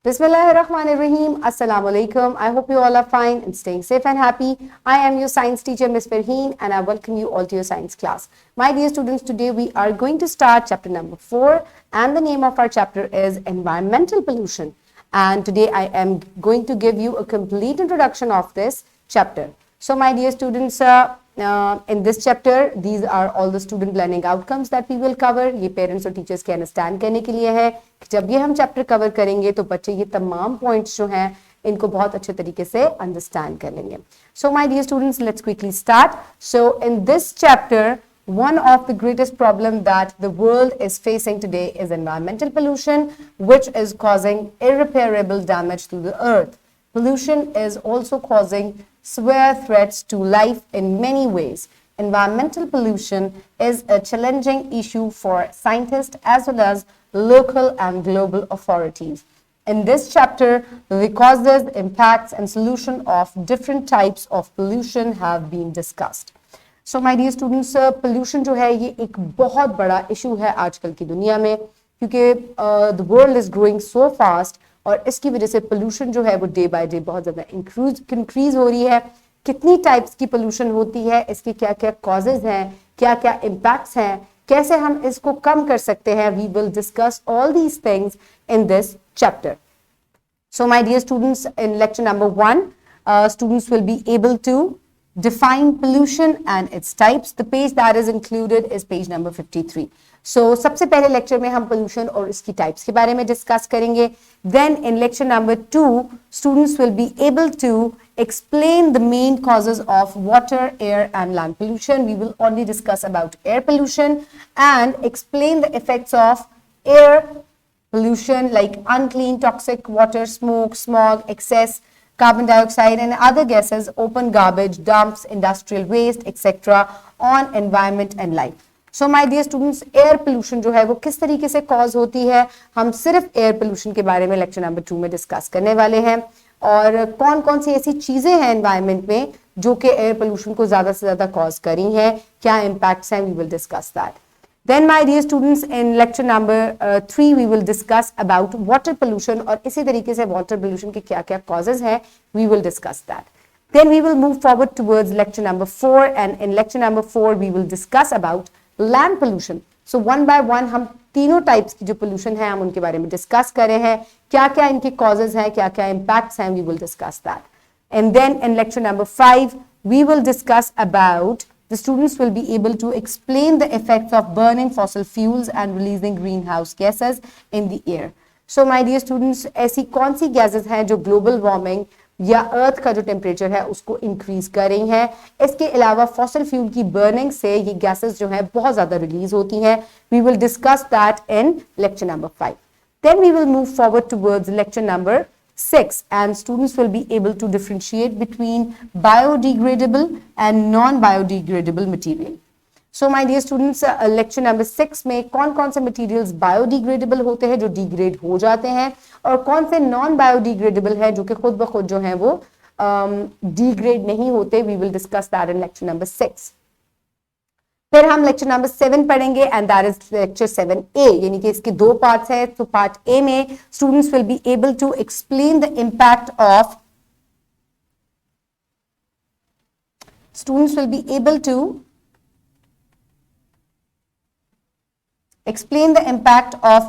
Bismillahirrahmanirrahim. Assalamu alaikum. I hope you all are fine and staying safe and happy. I am your science teacher, Miss Farheen, and I welcome you all to your science class. My dear students, today we are going to start chapter number 4, and the name of our chapter is Environmental Pollution. And today I am going to give you a complete introduction of this chapter. So, my dear students, in this chapter, these are all the student learning outcomes that we will cover. ये parents और teachers के understand करने के लिए है कि जब ये हम chapter cover करेंगे तो बच्चे ये तमाम points जो हैं इनको बहुत अच्छे तरीके से understand कर लेंगे. So my dear students, let's quickly start. So in this chapter, one of the greatest problem that the world is facing today is environmental pollution, which is causing irreparable damage to the earth. Pollution is also causing severe threats to life in many ways. Environmental pollution is a challenging issue for scientists as well as local and global authorities. In this chapter, the causes, impacts, and solution of different types of pollution have been discussed. So, my dear students, pollution जो है ये एक बहुत बड़ा issue है आजकल की दुनिया में क्योंकि the world is growing so fast और इसकी वजह से पोल्यूशन जो है वो डे बाय डे बहुत ज़्यादा इंक्रीज हो रही है. कितनी टाइप्स की पोल्यूशन होती है, इसके क्या क्या कॉजेज हैं, क्या क्या इम्पैक्ट्स हैं, कैसे हम इसको कम कर सकते हैं. We will discuss all these things in this chapter. So my dear students, in lecture number 1, students will be able to define pollution and its types. The page that is included is page number 53. So सबसे पहले lecture में हम pollution और इसकी types के बारे में discuss करेंगे. Then in lecture number 2, students will be able to explain the main causes of water, air and land pollution. We will only discuss about air pollution and explain the effects of air pollution like unclean, toxic water, smoke, smog, excess carbon dioxide and other gases, open garbage, dumps, industrial waste, etc. on environment and life. So my dear students, air pollution जो है वो किस तरीके से cause होती है, हम सिर्फ air pollution के बारे में lecture number 2 में discuss करने वाले हैं और कौन कौन सी ऐसी चीजें हैं environment में जो कि air pollution को ज़्यादा से ज़्यादा cause करी हैं, क्या impacts हैं, we will discuss that. Then my dear students, in lecture number 3 we will discuss about water pollution और इसी तरीके से water pollution के क्या क्या causes हैं, we will discuss that. Then we will move forward towards lecture number 4 and in lecture number 4 we will discuss about land pollution. So one by one हम तीनों types की जो pollution है हम उनके बारे में discuss कर रहे हैं, क्या क्या इनके causes हैं, क्या क्या impacts हैं, we will discuss that. And then in lecture number 5 we will discuss about the students will be able to explain the effects of burning fossil fuels and releasing greenhouse gases in the air. So my dear students, ऐसी कौन सी gases हैं जो global warming या अर्थ का जो temperature है उसको increase कर रही हैं. इसके अलावा फॉसिल फ्यूल की बर्निंग से ये गैसेस जो है बहुत ज्यादा रिलीज होती हैं. We will discuss that in lecture number 5. Then we will move forward towards lecture number 6 and students will be able to differentiate between biodegradable and non-biodegradable material. So my dear students, lecture number 6 में कौन कौन से materials biodegradable होते हैं जो degrade हो जाते हैं और कौन से non-biodegradable है जो कि खुद ब खुद जो हैं वो degrade नहीं होते. We will discuss that in lecture number 6. फिर हम lecture number 7 पढ़ेंगे and that is lecture 7A, यानी कि इसके दो parts हैं. तो part A में students will be able to explain the impact of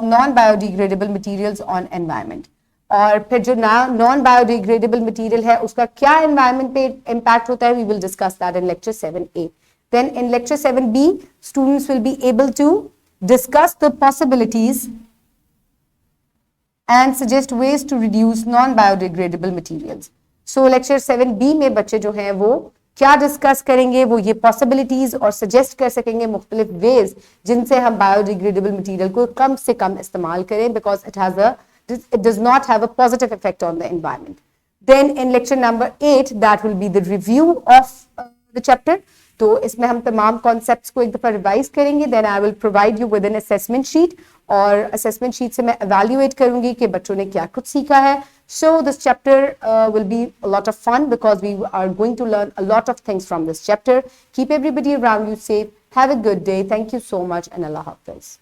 non-biodegradable materials on environment. और फिर जो non-biodegradable material है उसका क्या environment पे impact होता है, we will discuss that in lecture 7A. Then in lecture 7B, students will be able to discuss the possibilities and suggest ways to reduce non-biodegradable materials. So lecture 7B में बच्चे जो हैं वो क्या discuss करेंगे, वो ये पॉसिबिलिटीज और सजेस्ट कर सकेंगे मुख्तलिफ वेज जिनसे हम बायोडिग्रेडेबल मटीरियल को कम से कम इस्तेमाल करें because it does not have a positive effect on the environment. Then in lecture number 8 that will be the review of the chapter. तो इसमें हम तमाम कॉन्सेप्ट्स को एक दफ़ा रिवाइज करेंगे. Then I will provide you with an assessment sheet और assessment sheet से मैं एवेल्युएट करूंगी कि बच्चों ने क्या कुछ सीखा है. So this chapter will be a lot of fun because we are going to learn a lot of things from this chapter. Keep everybody around you safe. Have a good day. Thank you so much and Allah Hafiz.